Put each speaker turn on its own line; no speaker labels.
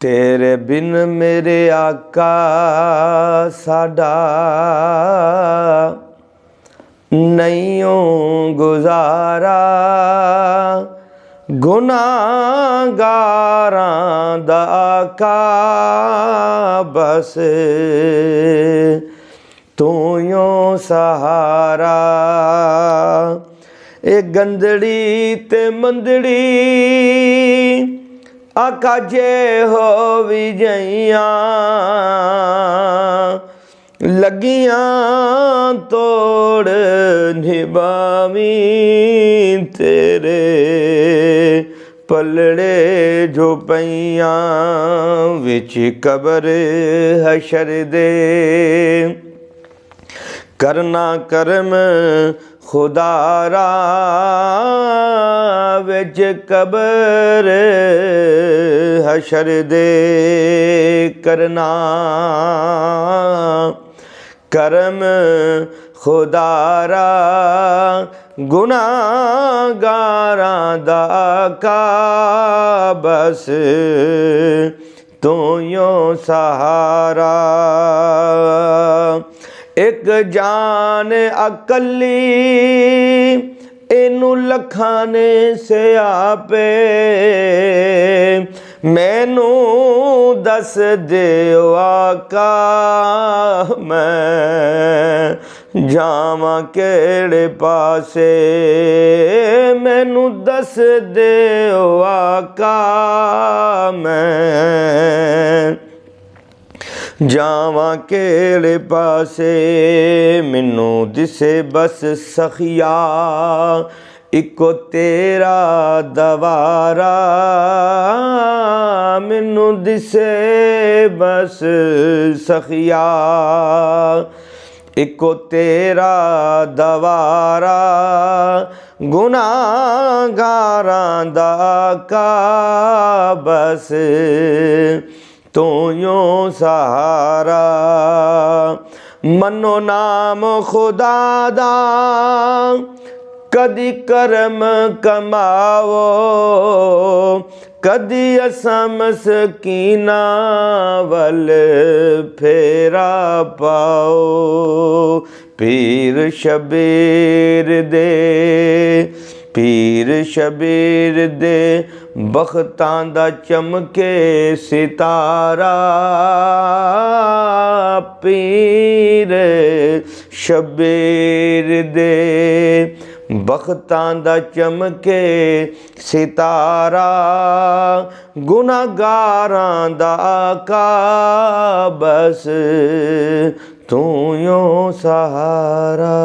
तेरे बिन मेरे आका साडा नहीं गुजारा, गुनाहगारां दा आका बस तू यो सहारा। ए गंदड़ी ते मंदड़ी आका जे हो विजइयां लगियां तोड़ निभावी तेरे पलड़े जो पईयां विच कबर हशर दे। करना करम खुदारा विच कबर हशर दे। करना करम खुदारा गुनाहगारां दा आका बस तू यो सहारा। एक जान अकली इनू लखां ने सियापे मैनू दस दिओ आका मैं जावां केड़े पासे। मैनू दस दिओ आका मैं जावां केड़े पासे। मैनू दिसे बस सखिया इको तेरा दवारा। मैनू दिसे बस सखिया इको तेरा दवारा। गुनाहगारां दा आका बस तू यो सहारा। मनो नाम खुदा दा कदी करम कमाओ कदी असां मसकीना वल फेरा पाओ। पीर शबीर दे पीर शबीर दे बख्तां दा चमके सितारा। पीर शबीर दे बख्तां दा चमके सितारा। गुनाहगारां दा आका बस तू यो सहारा।